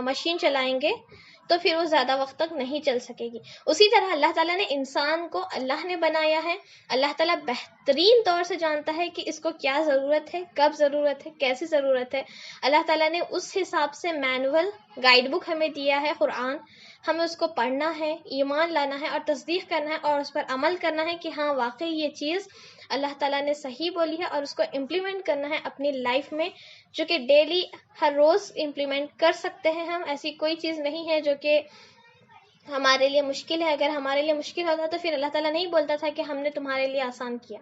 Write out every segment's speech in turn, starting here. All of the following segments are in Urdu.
مشین چلائیں گے تو پھر وہ زیادہ وقت تک نہیں چل سکے گی. اسی طرح اللہ تعالیٰ نے انسان کو اللہ نے بنایا ہے. اللہ تعالیٰ بہترین طور سے جانتا ہے کہ اس کو کیا ضرورت ہے، کب ضرورت ہے، کیسی ضرورت ہے. اللہ تعالیٰ نے اس حساب سے مینول گائیڈ بک ہمیں دیا ہے قرآن. ہمیں اس کو پڑھنا ہے، ایمان لانا ہے اور تصدیق کرنا ہے اور اس پر عمل کرنا ہے کہ ہاں واقعی یہ چیز اللہ تعالیٰ نے صحیح بولی ہے، اور اس کو امپلیمنٹ کرنا ہے اپنی لائف میں، جو کہ ڈیلی ہر روز امپلیمنٹ کر سکتے ہیں ہم. ایسی کوئی چیز نہیں ہے جو کہ ہمارے لیے مشکل ہے. اگر ہمارے لیے مشکل ہوتا تو پھر اللہ تعالیٰ نہیں بولتا تھا کہ ہم نے تمہارے لیے آسان کیا.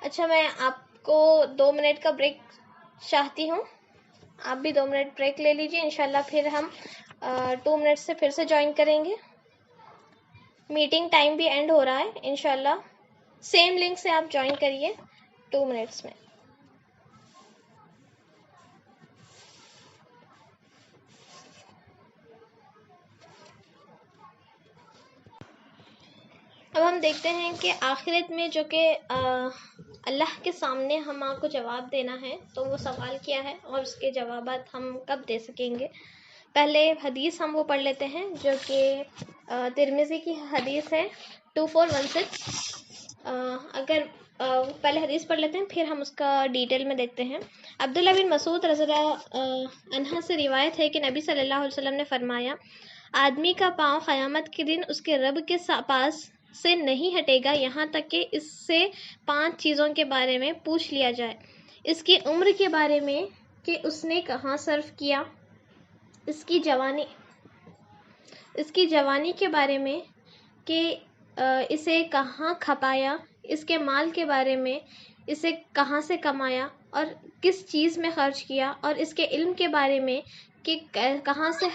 اچھا، میں آپ کو 2 منٹ کا بریک چاہتی ہوں. آپ بھی 2 منٹ بریک لے لیجئے. انشاءاللہ پھر ہم 2 منٹ سے پھر سے جوائن کریں گے. میٹنگ ٹائم بھی اینڈ ہو رہا ہے. انشاءاللہ سیم لنک سے آپ جوائن کریے 2 منٹس میں. اب ہم دیکھتے ہیں کہ آخرت میں جو کہ اللہ کے سامنے ہم آپ کو جواب دینا ہے، تو وہ سوال کیا ہے اور اس کے جوابات ہم کب دے سکیں گے. پہلے حدیث ہم وہ پڑھ لیتے ہیں جو کہ ترمذی کی حدیث ہے 2416. اگر پہلے حدیث پڑھ لیتے ہیں پھر ہم اس کا ڈیٹیل میں دیکھتے ہیں. عبداللہ بن مسعود رضی اللہ عنہ سے روایت ہے کہ نبی صلی اللہ علیہ وسلم نے فرمایا، آدمی کا پاؤں قیامت کے دن اس کے رب کے پاس سے نہیں ہٹے گا یہاں تک کہ اس سے 5 چیزوں کے بارے میں پوچھ لیا جائے. اس کی عمر کے بارے میں کہ اس نے کہاں صرف کیا، اس کی جوانی کے بارے میں کہ اسے کہاں کھپایا، اس کے مال کے بارے میں اسے کہاں سے کمایا اور کس چیز میں خرچ کیا، اور اس کے علم کے بارے میں کہ کہاں سے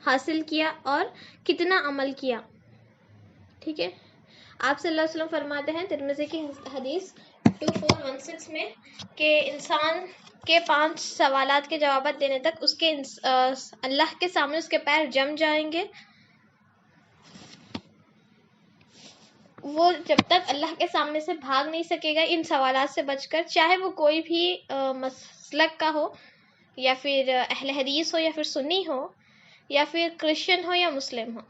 حاصل کیا اور کتنا عمل کیا. ٹھیک ہے. آپ صلی اللہ علیہ وسلم فرماتے ہیں ترمذی کی حدیث 2416 میں کہ انسان کے 5 سوالات کے جوابات دینے تک اس کے اللہ کے سامنے اس کے پیر جم جائیں گے. وہ جب تک اللہ کے سامنے سے بھاگ نہیں سکے گا ان سوالات سے بچ کر، چاہے وہ کوئی بھی مسلک کا ہو، یا پھر اہل حدیث ہو، یا پھر سنی ہو، یا پھر کرسچن ہو یا مسلم ہو.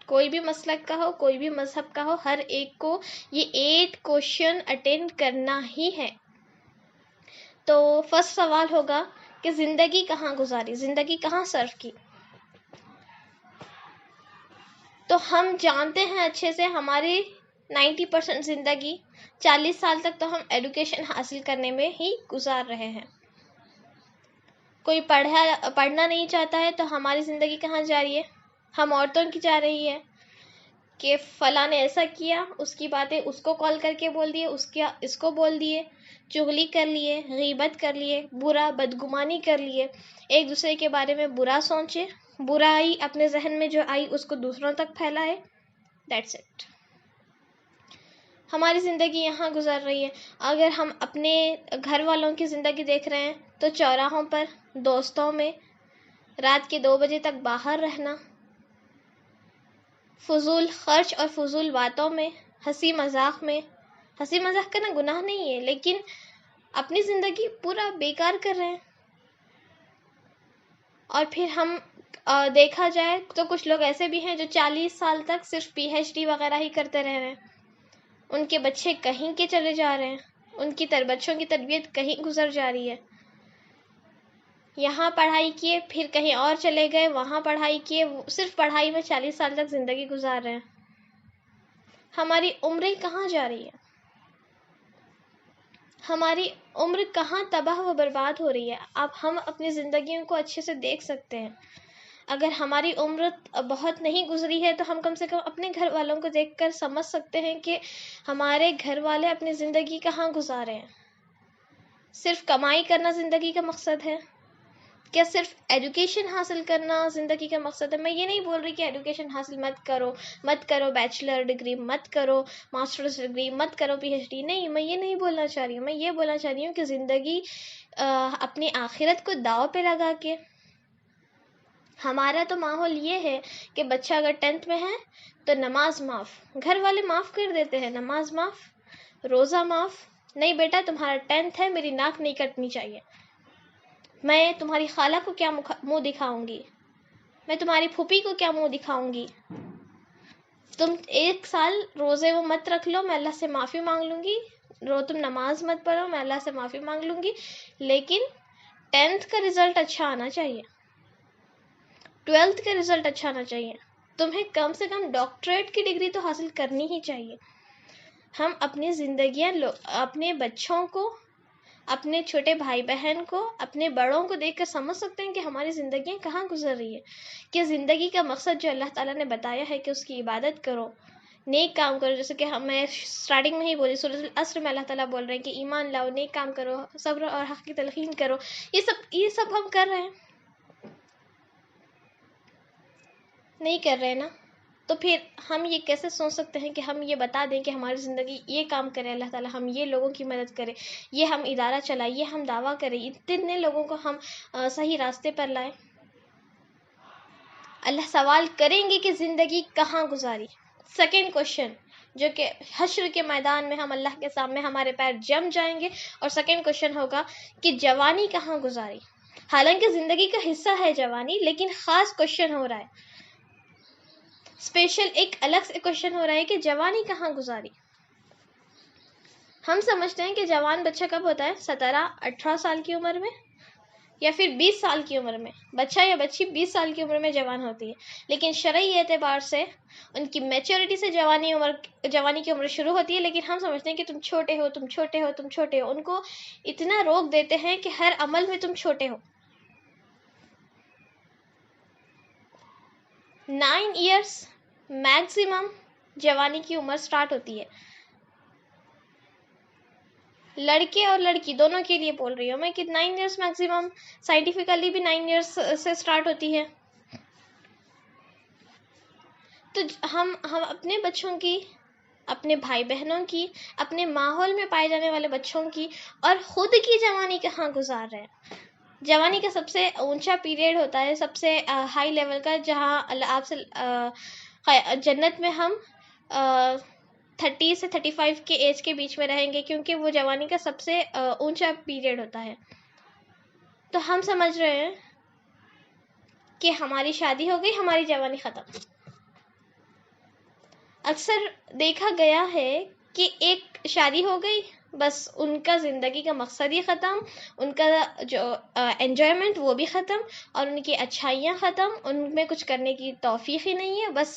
کوئی بھی مسلک کا ہو، کوئی بھی مذہب کا ہو، ہر ایک کو یہ 8 کوشچن اٹینڈ کرنا ہی ہے. تو فرسٹ سوال ہوگا کہ زندگی کہاں گزاری، زندگی کہاں صرف کی. تو ہم جانتے ہیں اچھے سے ہماری 90% زندگی 40 سال تک تو ہم ایڈوکیشن حاصل کرنے میں ہی گزار رہے ہیں. کوئی پڑھنا نہیں چاہتا ہے تو ہماری زندگی کہاں جا رہی ہے؟ ہم عورتوں کی جا رہی ہے کہ فلاں نے ایسا کیا، اس کی باتیں اس کو کال کر کے بول دیے، اس کو بول دیے، چغلی کر لیے، غیبت کر لیے، برا بدگمانی کر لیے، ایک دوسرے کے بارے میں برا سوچے، برائی اپنے ذہن میں جو آئی اس کو دوسروں تک پھیلائے. That's it. ہماری زندگی یہاں گزر رہی ہے. اگر ہم اپنے گھر والوں کی زندگی دیکھ رہے ہیں تو چوراہوں پر، دوستوں میں، رات کے 2 بجے تک باہر رہنا، فضول خرچ اور فضول باتوں میں، ہنسی مذاق میں. ہنسی مذاق کرنا گناہ نہیں ہے، لیکن اپنی زندگی پورا بیکار کر رہے ہیں. اور پھر ہم دیکھا جائے تو کچھ لوگ ایسے بھی ہیں جو 40 سال تک صرف PhD وغیرہ ہی کرتے رہ رہے ہیں. ان کے بچے کہیں کے چلے جا رہے ہیں، ان کی بچوں کی تربیت کہیں گزر جا رہی ہے. یہاں پڑھائی کیے، پھر کہیں اور چلے گئے، وہاں پڑھائی کیے، صرف پڑھائی میں 40 سال تک زندگی گزار رہے ہیں. ہماری عمریں کہاں جا رہی ہے؟ ہماری عمر کہاں تباہ و برباد ہو رہی ہے؟ اب ہم اپنی زندگیوں کو اچھے سے دیکھ سکتے ہیں. اگر ہماری عمر بہت نہیں گزری ہے تو ہم کم سے کم اپنے گھر والوں کو دیکھ کر سمجھ سکتے ہیں کہ ہمارے گھر والے اپنی زندگی کہاں گزارے ہیں. صرف کمائی کرنا زندگی کا مقصد ہے؟ کیا صرف ایجوکیشن حاصل کرنا زندگی کا مقصد ہے؟ میں یہ نہیں بول رہی کہ ایجوکیشن حاصل مت کرو بیچلر ڈگری مت کرو، ماسٹرز ڈگری مت کرو، PhD نہیں. میں یہ نہیں بولنا چاہ رہی ہوں. میں یہ بولنا چاہ رہی ہوں کہ زندگی اپنی آخرت کو داؤ پہ لگا کے. ہمارا تو ماحول یہ ہے کہ بچہ اگر 10th میں ہے تو نماز معاف، گھر والے معاف کر دیتے ہیں، نماز معاف، روزہ معاف. نہیں بیٹا تمہارا 10th ہے، میری ناک نہیں کٹنی چاہیے. میں تمہاری خالہ کو کیا منہ دکھاؤں گی، میں تمہاری پھوپھی کو کیا منہ دکھاؤں گی. تم 1 سال روزے وہ مت رکھ لو، میں اللہ سے معافی مانگ لوں گی. تم نماز مت پڑھو، میں اللہ سے معافی مانگ لوں گی. لیکن 10th کا رزلٹ اچھا آنا چاہیے، 12th کا رزلٹ اچھا آنا چاہیے. تمہیں کم سے کم ڈاکٹریٹ کی ڈگری تو حاصل کرنی ہی چاہیے. ہم اپنی زندگیاں اپنے بچوں کو، اپنے چھوٹے بھائی بہن کو، اپنے بڑوں کو دیکھ کر سمجھ سکتے ہیں کہ ہماری زندگیاں کہاں گزر رہی ہے. کہ زندگی کا مقصد جو اللہ تعالیٰ نے بتایا ہے کہ اس کی عبادت کرو، نیک کام کرو، جیسے کہ میں سٹارٹنگ میں ہی بولی سورۃ العصر میں اللہ تعالیٰ بول رہے ہیں کہ ایمان لاؤ، نیک کام کرو، صبر اور حق کی تلقین کرو. یہ سب ہم کر رہے ہیں؟ نہیں کر رہے نا. تو پھر ہم یہ کیسے سوچ سکتے ہیں کہ ہم یہ بتا دیں کہ ہماری زندگی یہ کام کرے اللہ تعالیٰ، ہم یہ لوگوں کی مدد کریں، یہ ہم ادارہ چلائیں، یہ ہم دعویٰ کریں، اتنے لوگوں کو ہم صحیح راستے پر لائیں. اللہ سوال کریں گے کہ زندگی کہاں گزاری. سیکنڈ کوشچن جو کہ حشر کے میدان میں ہم اللہ کے سامنے ہمارے پیر جم جائیں گے، اور سیکنڈ کوشچن ہوگا کہ جوانی کہاں گزاری. حالانکہ زندگی کا حصہ ہے جوانی، لیکن خاص کوشچن ہو رہا ہے، اسپیشل ایک الگ سے کوشچن ہو رہا ہے کہ جوانی کہاں گزاری. ہم سمجھتے ہیں کہ جوان بچہ کب ہوتا ہے؟ 17-18 سال کی عمر میں، یا پھر 20 سال کی عمر میں. بچہ یا بچی 20 سال کی عمر میں جوان ہوتی ہے، لیکن شرعی اعتبار سے ان کی میچورٹی سے جوانی کی عمر شروع ہوتی ہے. لیکن ہم سمجھتے ہیں کہ تم چھوٹے ہو، تم چھوٹے ہو، تم چھوٹے ہو. ان کو اتنا روک دیتے ہیں کہ ہر عمل میں تم چھوٹے ہو. 9 ایئرس میکسیمم جوانی کی عمر سٹارٹ ہوتی ہے. لڑکے اور لڑکی دونوں کے لیے بول رہی ہوں میں کہ 9 ایئرس میکسیمم، سائنٹیفکلی بھی 9 ایئرس سے سٹارٹ ہوتی ہے. تو ہم اپنے بچوں کی، اپنے بھائی بہنوں کی، اپنے ماحول میں پائے جانے والے بچوں کی اور خود کی جوانی کہاں گزار رہے ہیں. جوانی کا سب سے اونچا پیریڈ ہوتا ہے، سب سے ہائی لیول کا، جہاں اللہ آپ سے جنت میں ہم 30 سے 35 کے ایج کے بیچ میں رہیں گے، کیونکہ وہ جوانی کا سب سے اونچا پیریڈ ہوتا ہے. تو ہم سمجھ رہے ہیں کہ ہماری شادی ہو گئی، ہماری جوانی ختم. اکثر دیکھا گیا ہے کہ ایک شادی ہو گئی، بس ان کا زندگی کا مقصد ہی ختم، ان کا جو انجوائمنٹ وہ بھی ختم، اور ان کی اچھائیاں ختم، ان میں کچھ کرنے کی توفیق ہی نہیں ہے. بس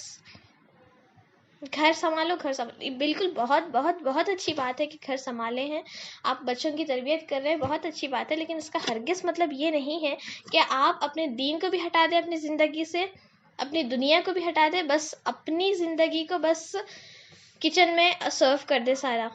گھر سنبھالو، گھر سنبھالو. بالکل بہت بہت بہت اچھی بات ہے کہ گھر سنبھالے ہیں، آپ بچوں کی تربیت کر رہے ہیں، بہت اچھی بات ہے. لیکن اس کا ہرگز مطلب یہ نہیں ہے کہ آپ اپنے دین کو بھی ہٹا دیں اپنی زندگی سے، اپنی دنیا کو بھی ہٹا دیں، بس اپنی زندگی کو بس کچن میں سرو کر دے سارا.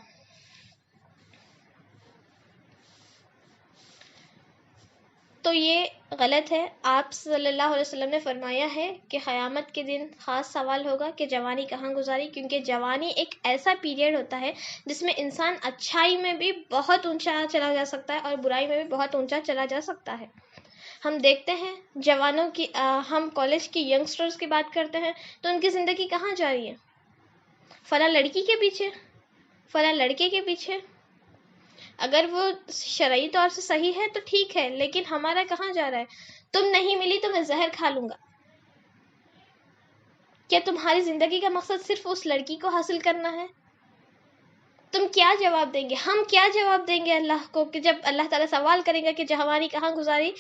تو یہ غلط ہے. آپ صلی اللہ علیہ وسلم نے فرمایا ہے کہ قیامت کے دن خاص سوال ہوگا کہ جوانی کہاں گزاری، کیونکہ جوانی ایک ایسا پیریڈ ہوتا ہے جس میں انسان اچھائی میں بھی بہت اونچا چلا جا سکتا ہے اور برائی میں بھی بہت اونچا چلا جا سکتا ہے. ہم دیکھتے ہیں جوانوں کی، ہم کالج کی ینگسٹرز کی بات کرتے ہیں تو ان کی زندگی کہاں جا رہی ہے؟ فلاں لڑکی کے پیچھے، فلاں لڑکے کے پیچھے. اگر وہ شرعی طور سے صحیح ہے تو ٹھیک ہے، لیکن ہمارا کہاں جا رہا ہے؟ تم نہیں ملی تو میں زہر کھا لوں گا. کیا تمہاری زندگی کا مقصد صرف اس لڑکی کو حاصل کرنا ہے؟ تم کیا جواب دیں گے؟ ہم کیا جواب دیں گے اللہ کو کہ جب اللہ تعالیٰ سوال کرے گا کہ جوانی کہاں گزاری؟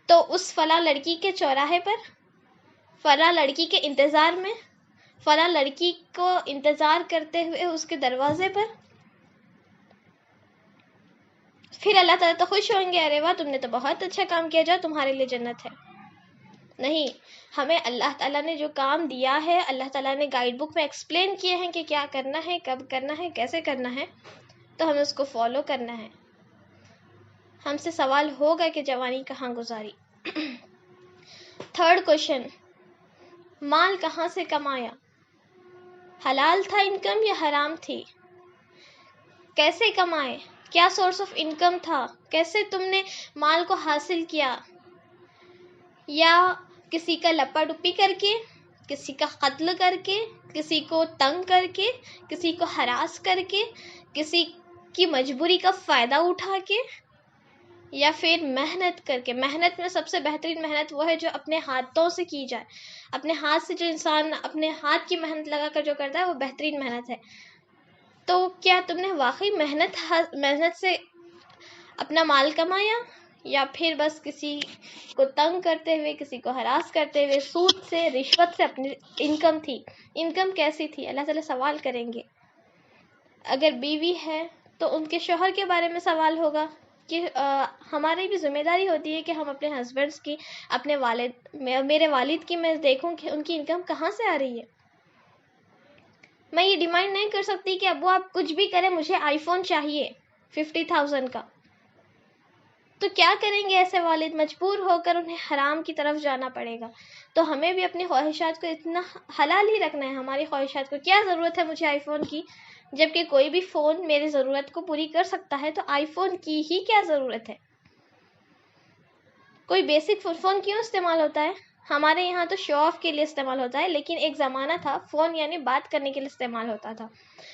تو اس فلاں لڑکی کے چوراہے پر، فلاں لڑکی کے انتظار میں، فلاں لڑکی کو انتظار کرتے ہوئے اس کے دروازے پر. پھر اللہ تعالیٰ تو خوش ہوں گے، ارے واہ تم نے تو بہت اچھا کام کیا، جاؤ تمہارے لیے جنت ہے. نہیں، ہمیں اللہ تعالیٰ نے جو کام دیا ہے، اللہ تعالیٰ نے گائیڈ بک میں ایکسپلین کیے ہیں کہ کیا کرنا ہے، کب کرنا ہے، کیسے کرنا ہے، تو ہمیں اس کو فالو کرنا ہے. ہم سے سوال ہوگا کہ جوانی کہاں گزاری. تھرڈ کوشچن، مال کہاں سے کمایا؟ حلال تھا انکم یا حرام تھی؟ کیسے کمائے؟ کیا سورس آف انکم تھا؟ کیسے تم نے مال کو حاصل کیا؟ یا کسی کا لپا ڈپی کر کے، کسی کا قتل کر کے، کسی کو تنگ کر کے، کسی کو ہراس کر کے، کسی کی مجبوری کا فائدہ اٹھا کے، یا پھر محنت کر کے. محنت میں سب سے بہترین محنت وہ ہے جو اپنے ہاتھوں سے کی جائے. اپنے ہاتھ سے جو انسان اپنے ہاتھ کی محنت لگا کر جو کرتا ہے وہ بہترین محنت ہے. تو کیا تم نے واقعی محنت سے اپنا مال کمایا، یا پھر بس کسی کو تنگ کرتے ہوئے، کسی کو ہراس کرتے ہوئے، سود سے، رشوت سے اپنی انکم تھی؟ انکم کیسی تھی؟ اللہ تعالیٰ سوال کریں گے. اگر بیوی ہے تو ان کے شوہر کے بارے میں سوال ہوگا کہ ہماری بھی ذمہ داری ہوتی ہے کہ ہم اپنے ہسبینڈس کی، اپنے میرے والد کی میں دیکھوں کہ ان کی انکم کہاں سے آ رہی ہے. میں یہ ڈیمانڈ نہیں کر سکتی کہ ابو آپ کچھ بھی کریں، مجھے آئی فون چاہیے 50,000 کا. تو کیا کریں گے ایسے والد؟ مجبور ہو کر انہیں حرام کی طرف جانا پڑے گا. تو ہمیں بھی اپنی خواہشات کو اتنا حلال ہی رکھنا ہے. ہماری خواہشات کو کیا ضرورت ہے مجھے آئی فون کی، جبکہ کوئی بھی فون میری ضرورت کو پوری کر سکتا ہے، تو آئی فون کی ہی کیا ضرورت ہے؟ کوئی بیسک فون کیوں استعمال ہوتا ہے؟ ہمارے یہاں تو شو آف کے لیے استعمال ہوتا ہے، لیکن ایک زمانہ تھا فون یعنی بات کرنے کے لیے استعمال ہوتا تھا.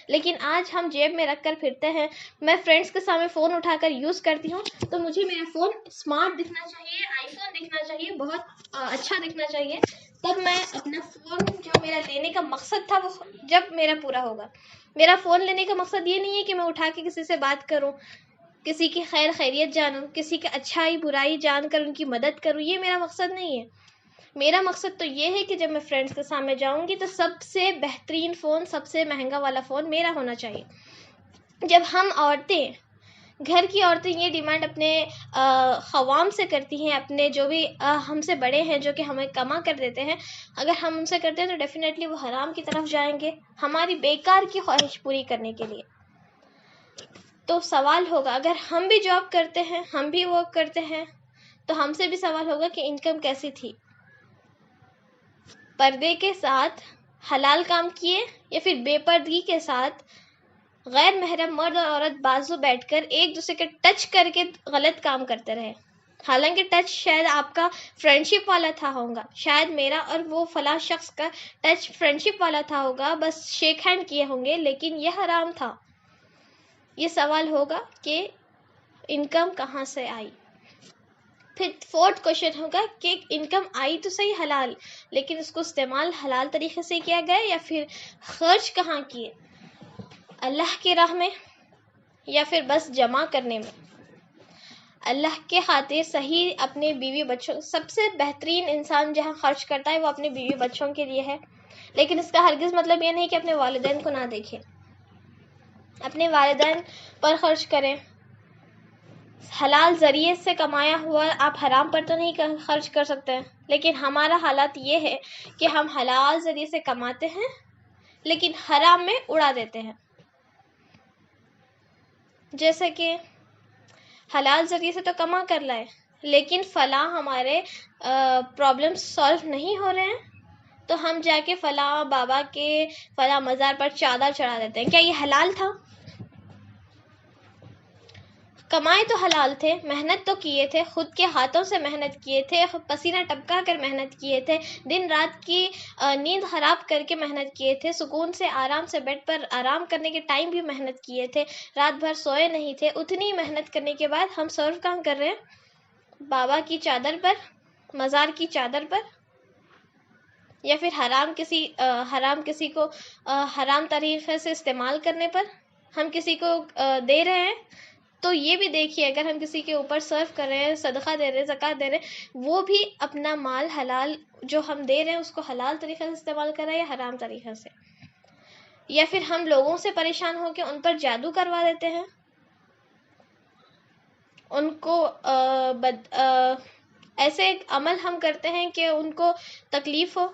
لیکن آج ہم جیب میں رکھ کر پھرتے ہیں. میں فرینڈس کے سامنے فون اٹھا کر یوز کرتی ہوں تو مجھے میرا فون اسمارٹ دکھنا چاہیے، آئی فون دکھنا چاہیے، بہت اچھا دکھنا چاہیے. تب میں اپنا فون جو میرا لینے کا مقصد تھا وہ جب میرا پورا ہوگا. میرا فون لینے کا مقصد یہ نہیں ہے کہ میں اٹھا کے کسی سے بات کروں، کسی کی خیر خیریت جانوں، کسی کی اچھائی برائی جان کر ان کی مدد کروں. یہ میرا مقصد نہیں ہے. میرا مقصد تو یہ ہے کہ جب میں فرینڈس کے سامنے جاؤں گی تو سب سے بہترین فون، سب سے مہنگا والا فون میرا ہونا چاہیے. جب ہم عورتیں، گھر کی عورتیں یہ ڈیمانڈ اپنے خوام سے کرتی ہیں، اپنے جو بھی ہم سے بڑے ہیں جو کہ ہمیں کما کر دیتے ہیں، اگر ہم ان سے کرتے ہیں تو ڈیفینیٹلی وہ حرام کی طرف جائیں گے ہماری بیکار کی خواہش پوری کرنے کے لیے. تو سوال ہوگا، اگر ہم بھی جاب کرتے ہیں، ہم بھی ورک کرتے ہیں، تو ہم سے بھی سوال ہوگا کہ انکم کیسی تھی؟ پردے کے ساتھ حلال کام کیے، یا پھر بے پردگی کے ساتھ غیر محرم مرد اور عورت بازو بیٹھ کر ایک دوسرے کے ٹچ کر کے غلط کام کرتے رہے؟ حالانکہ ٹچ شاید آپ کا فرینڈشپ والا تھا ہوگا، شاید میرا اور وہ فلاں شخص کا ٹچ فرینڈشپ والا تھا ہوگا، بس شیک ہینڈ کیے ہوں گے، لیکن یہ حرام تھا. یہ سوال ہوگا کہ انکم کہاں سے آئی. پھر 4th کوشچن ہوگا کہ انکم آئی تو صحیح حلال، لیکن اس کو استعمال حلال طریقے سے کیا گیا یا پھر خرچ کہاں کیے؟ اللہ کی راہ میں یا پھر بس جمع کرنے میں؟ اللہ کے خاطر صحیح اپنے بیوی بچوں، سب سے بہترین انسان جہاں خرچ کرتا ہے وہ اپنے بیوی بچوں کے لیے ہے. لیکن اس کا ہرگز مطلب یہ نہیں کہ اپنے والدین کو نہ دیکھیں. اپنے والدین پر خرچ کریں. حلال ذریعے سے کمایا ہوا آپ حرام پر تو نہیں خرچ کر سکتے، لیکن ہمارا حالات یہ ہے کہ ہم حلال ذریعے سے کماتے ہیں لیکن حرام میں اڑا دیتے ہیں. جیسے کہ حلال ذریعے سے تو کما کر لائے، لیکن فلاں ہمارے پرابلم سالو نہیں ہو رہے ہیں تو ہم جا کے فلاں بابا کے فلاں مزار پر چادر چڑھا دیتے ہیں. کیا یہ حلال تھا؟ کمائے تو حلال تھے، محنت تو کیے تھے، خود کے ہاتھوں سے محنت کیے تھے، پسینہ ٹپکا کر محنت کیے تھے، دن رات کی نیند خراب کر کے محنت کیے تھے، سکون سے آرام سے بیڈ پر آرام کرنے کے ٹائم بھی محنت کیے تھے، رات بھر سوئے نہیں تھے. اتنی محنت کرنے کے بعد ہم سرو کہاں کر رہے ہیں؟ بابا کی چادر پر، مزار کی چادر پر، یا پھر حرام کسی کو حرام طریقے سے استعمال کرنے پر ہم کسی کو دے رہے ہیں. تو یہ بھی دیکھیے، اگر ہم کسی کے اوپر صرف کر رہے ہیں، صدقہ دے رہے ہیں، زکوٰۃ دے رہے ہیں، وہ بھی اپنا مال حلال جو ہم دے رہے ہیں اس کو حلال طریقے سے استعمال کر رہے ہیں یا حرام طریقے سے؟ یا پھر ہم لوگوں سے پریشان ہو کے ان پر جادو کروا دیتے ہیں، ان کو ایسے عمل ہم کرتے ہیں کہ ان کو تکلیف ہو.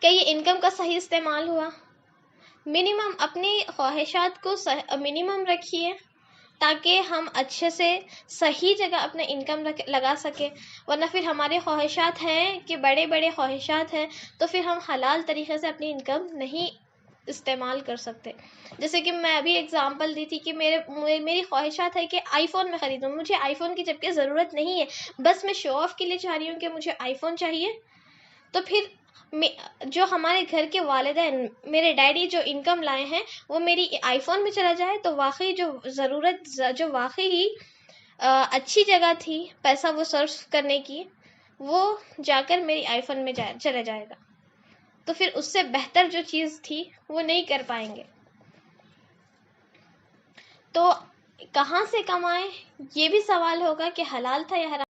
کیا یہ انکم کا صحیح استعمال ہوا؟ منیمم اپنی خواہشات کو منیمم رکھیے تاکہ ہم اچھے سے صحیح جگہ اپنا انکم لگا سکیں. ورنہ پھر ہمارے خواہشات ہیں کہ بڑے بڑے خواہشات ہیں تو پھر ہم حلال طریقے سے اپنی انکم نہیں استعمال کر سکتے. جیسے کہ میں ابھی اگزامپل دی تھی کہ میری خواہشات ہے کہ آئی فون میں خریدوں، مجھے آئی فون کی جبکہ ضرورت نہیں ہے، بس میں شو آف کے لیے چاہ رہی ہوں کہ مجھے آئی فون چاہیے. تو پھر جو ہمارے گھر کے والدین، میرے ڈیڈی جو انکم لائے ہیں وہ میری آئی فون میں چلا جائے تو واقعی جو ضرورت، جو واقعی اچھی جگہ تھی پیسہ وہ صرف کرنے کی، وہ جا کر میری آئی فون میں چلا جائے گا، تو پھر اس سے بہتر جو چیز تھی وہ نہیں کر پائیں گے. تو کہاں سے کمائیں، یہ بھی سوال ہوگا کہ حلال تھا یا حرام.